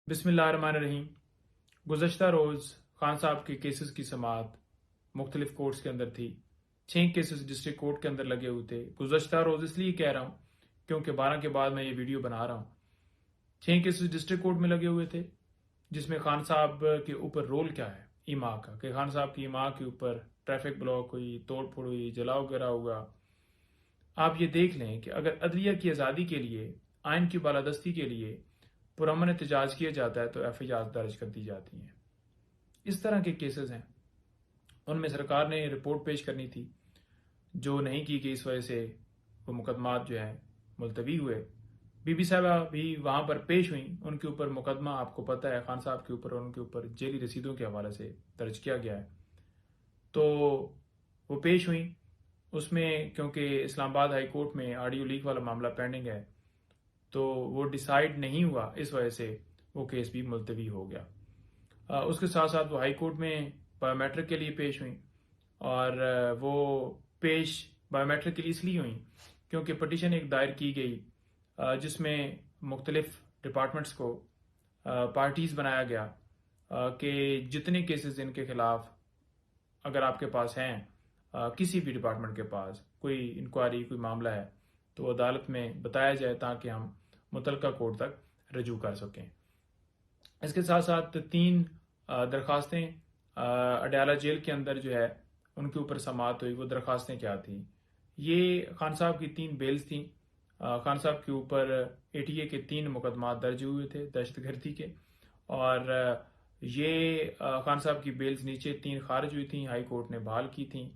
بسم اللہ الرحمن الرحیم۔ گزشتہ روز خان صاحب کے کیسز کی سماعت مختلف کورٹس کے اندر تھی۔ 6 کیسز ڈسٹرکٹ کورٹ کے اندر لگے ہوئے تھے۔ گزشتہ روز اس لیے کہہ رہا ہوں کیونکہ 12 کے بعد میں یہ ویڈیو بنا رہا ہوں۔ 6 کیسز ڈسٹرکٹ کورٹ میں لگے ہوئے تھے جس میں خان صاحب کے اوپر رول کیا ہے ایما کا، کہ خان صاحب کی ایما کے اوپر ٹریفک بلاک ہوئی، توڑ پھوڑ ہوئی، جلاؤ گرا ہوا۔ آپ یہ دیکھ لیں کہ اگر عدلیہ کی آزادی کے لیے، آئین کی بالادستی کے لیے پرامن احتجاج کیا جاتا ہے تو ایف آئی آر درج کر دی جاتی ہیں۔ اس طرح کے کیسز ہیں، ان میں سرکار نے رپورٹ پیش کرنی تھی جو نہیں کی گئی، اس وجہ سے وہ مقدمات جو ہیں ملتوی ہوئے۔ بی بی صاحبہ بھی وہاں پر پیش ہوئیں، ان کے اوپر مقدمہ آپ کو پتہ ہے خان صاحب کے اوپر اور ان کے اوپر جیلی رسیدوں کے حوالے سے درج کیا گیا ہے، تو وہ پیش ہوئیں۔ اس میں کیونکہ اسلام آباد ہائی کورٹ میں آڈیو لیک والا معاملہ پینڈنگ ہے تو وہ ڈیسائیڈ نہیں ہوا، اس وجہ سے وہ کیس بھی ملتوی ہو گیا۔ اس کے ساتھ ساتھ وہ ہائی کورٹ میں بایو میٹرک کے لیے پیش ہوئیں، اور وہ پیش بایو میٹرک کے لیے اس لیے ہوئیں کیونکہ پٹیشن ایک دائر کی گئی جس میں مختلف ڈپارٹمنٹس کو پارٹیز بنایا گیا کہ جتنے کیسز ان کے خلاف اگر آپ کے پاس ہیں، کسی بھی ڈپارٹمنٹ کے پاس کوئی انکوائری، کوئی معاملہ ہے تو عدالت میں بتایا جائے تاکہ ہم متعلقہ کورٹ تک رجوع کر سکیں۔ اس کے ساتھ ساتھ 3 درخواستیں اڈیالہ جیل کے اندر جو ہے ان کے اوپر سماعت ہوئی۔ وہ درخواستیں کیا تھیں؟ یہ خان صاحب کی 3 بیلز تھیں۔ خان صاحب کے اوپر ATA کے 3 مقدمات درج ہوئے تھے دہشت گردی کے، اور یہ خان صاحب کی بیلز نیچے 3 خارج ہوئی تھیں، ہائی کورٹ نے بحال کی تھیں،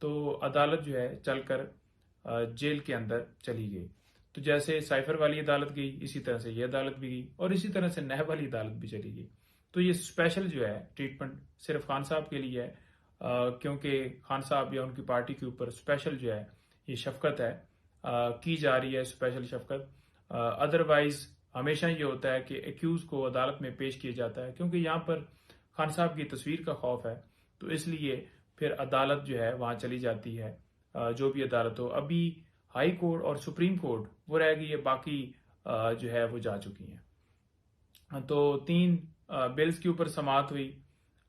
تو عدالت جو ہے چل کر جیل کے اندر چلی گئی۔ تو جیسے سائفر والی عدالت گئی، اسی طرح سے یہ عدالت بھی گئی، اور اسی طرح سے نیب والی عدالت بھی چلی گئی۔ تو یہ اسپیشل جو ہے ٹریٹمنٹ صرف خان صاحب کے لیے ہے، کیونکہ خان صاحب یا ان کی پارٹی کے اوپر اسپیشل جو ہے یہ شفقت ہے کی جا رہی ہے، اسپیشل شفقت۔ ادروائز ہمیشہ یہ ہوتا ہے کہ ایکیوز کو عدالت میں پیش کیا جاتا ہے، کیونکہ یہاں پر خان صاحب کی تصویر کا خوف ہے، تو اس لیے پھر عدالت جو ہے وہاں چلی جاتی ہے، جو بھی عدالت ہو۔ ابھی ہائی کورٹ اور سپریم کورٹ وہ رہ گئی ہے، باقی جو ہے وہ جا چکی ہیں۔ تو 3 بلز کے اوپر سماعت ہوئی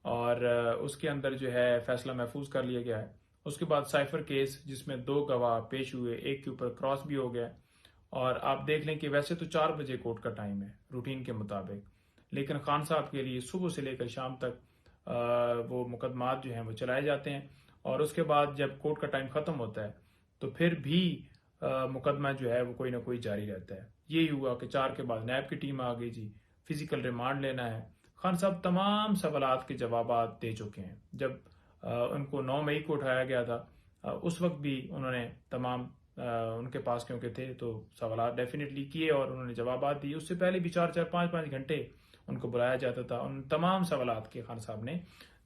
اور اس کے اندر جو ہے فیصلہ محفوظ کر لیا گیا ہے۔ اس کے بعد سائفر کیس جس میں 2 گواہ پیش ہوئے، ایک کے اوپر کراس بھی ہو گیا، اور آپ دیکھ لیں کہ ویسے تو 4 بجے کورٹ کا ٹائم ہے روٹین کے مطابق، لیکن خان صاحب کے لیے صبح سے لے کر شام تک وہ مقدمات جو ہیں وہ چلائے جاتے ہیں، اور اس کے بعد جب کورٹ کا ٹائم ختم ہوتا ہے تو پھر بھی مقدمہ جو ہے وہ کوئی نہ کوئی جاری رہتا ہے۔ یہی ہوا کہ 4 کے بعد نیب کی ٹیم آ گئی، جی فزیکل ریمانڈ لینا ہے۔ خان صاحب تمام سوالات کے جوابات دے چکے ہیں۔ جب ان کو 9 مئی کو اٹھایا گیا تھا اس وقت بھی انہوں نے تمام ان کے پاس کیونکہ تھے تو سوالات ڈیفینیٹلی کیے اور انہوں نے جوابات دیے۔ اس سے پہلے بھی 4 5 گھنٹے ان کو بلایا جاتا تھا، ان تمام سوالات کے خان صاحب نے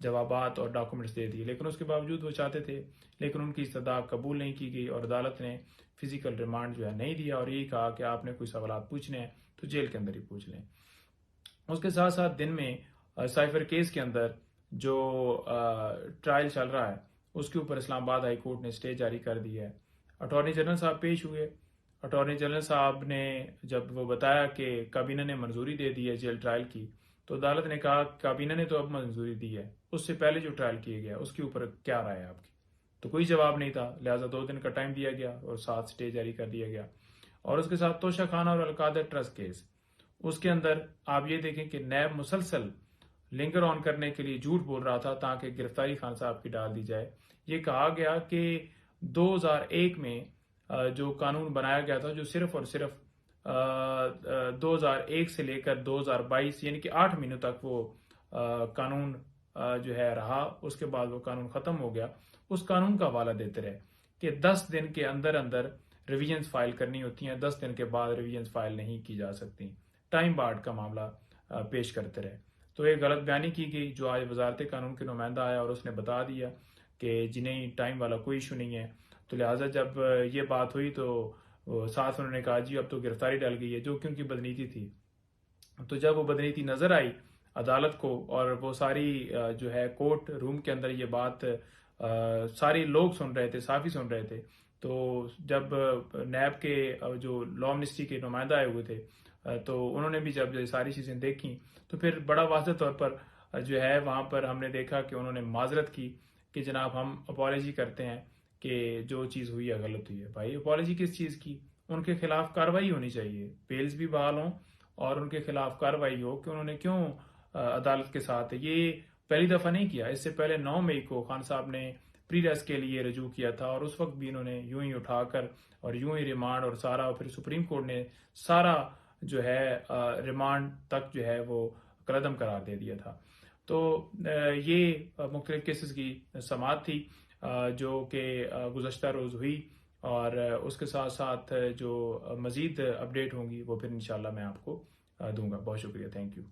جوابات اور ڈاکومنٹس دے دیے، لیکن اس کے باوجود وہ چاہتے تھے، لیکن ان کی استدعا قبول نہیں کی گئی اور عدالت نے فزیکل ریمانڈ جو ہے نہیں دیا، اور یہی کہا کہ آپ نے کوئی سوالات پوچھنے ہیں تو جیل کے اندر ہی پوچھ لیں۔ اس کے ساتھ ساتھ دن میں سائفر کیس کے اندر جو ٹرائل چل رہا ہے اس کے اوپر اسلام آباد ہائی کورٹ نے اسٹے جاری کر دی ہے۔ اٹارنی جنرل صاحب پیش ہوئے۔ اٹارنی جنرل صاحب نے جب وہ بتایا کہ کابینہ نے منظوری دے دی ہے جیل ٹرائل کی، تو عدالت نے کہا کابینہ نے تو اب منظوری دی ہے، اس سے پہلے جو ٹرائل کیا گیا اس کے اوپر کیا رائے ہے آپ کی؟ تو کوئی جواب نہیں تھا، لہٰذا 2 دن کا ٹائم دیا گیا اور 7 اسٹے جاری کر دیا گیا۔ اور اس کے ساتھ توشہ خانہ اور القادر ٹرسٹ کیس، اس کے اندر آپ یہ دیکھیں کہ نیب مسلسل لنگر آن کرنے کے لیے جھوٹ بول رہا تھا تاکہ گرفتاری خان صاحب کی ڈال دی جائے۔ یہ کہا گیا کہ 2001 میں جو قانون بنایا گیا تھا، جو صرف اور صرف 2001 سے لے کر 2022 یعنی کہ 8 مہینوں تک وہ قانون جو ہے رہا، اس کے بعد وہ قانون ختم ہو گیا، اس قانون کا حوالہ دیتے رہے کہ 10 دن کے اندر اندر ریویژنز فائل کرنی ہوتی ہیں، 10 دن کے بعد ریویژنز فائل نہیں کی جا سکتی، ٹائم بارڈ کا معاملہ پیش کرتے رہے۔ تو ایک غلط بیانی کی گئی، جو آج وزارت قانون کے نمائندہ آیا اور اس نے بتا دیا کہ جنہیں ٹائم والا کوئی ایشو نہیں ہے، تو لہٰذا جب یہ بات ہوئی تو ساتھ انہوں نے کہا جی اب تو گرفتاری ڈل گئی ہے، جو کہ ان کی بدنیتی تھی۔ تو جب وہ بدنیتی نظر آئی عدالت کو اور وہ ساری جو ہے کورٹ روم کے اندر یہ بات ساری لوگ سن رہے تھے، صحافی سن رہے تھے، تو جب نیب کے جو لا منسٹری کے نمائندہ آئے ہوئے تھے تو انہوں نے بھی جب یہ ساری چیزیں دیکھی تو پھر بڑا واضح طور پر جو ہے وہاں پر ہم نے دیکھا کہ انہوں نے معذرت کی کہ جناب ہم اپالوجی کرتے ہیں کہ جو چیز ہوئی ہے غلط ہوئی ہے. بھائی اپالوجی کس چیز کی؟ ان کے خلاف کارروائی ہونی چاہیے، بیلز بھی بحال ہوں اور ان کے خلاف کارروائی ہو کہ انہوں نے کیوں عدالت کے ساتھ یہ پہلی دفعہ نہیں کیا. اس سے پہلے 9 مئی کو خان صاحب نے پری ریس کے لیے رجوع کیا تھا اور اس وقت بھی انہوں نے یوں ہی اٹھا کر اور یوں ہی ریمانڈ اور سارا، پھر سپریم کورٹ نے سارا جو ہے ریمانڈ تک جو ہے وہ قلعدم قرار دے دیا تھا. تو یہ مختلف کیسز کی سماعت تھی جو کہ گزشتہ روز ہوئی، اور اس کے ساتھ ساتھ جو مزید اپڈیٹ ہوں گی وہ پھر انشاءاللہ میں آپ کو دوں گا. بہت شکریہ، تھینک یو.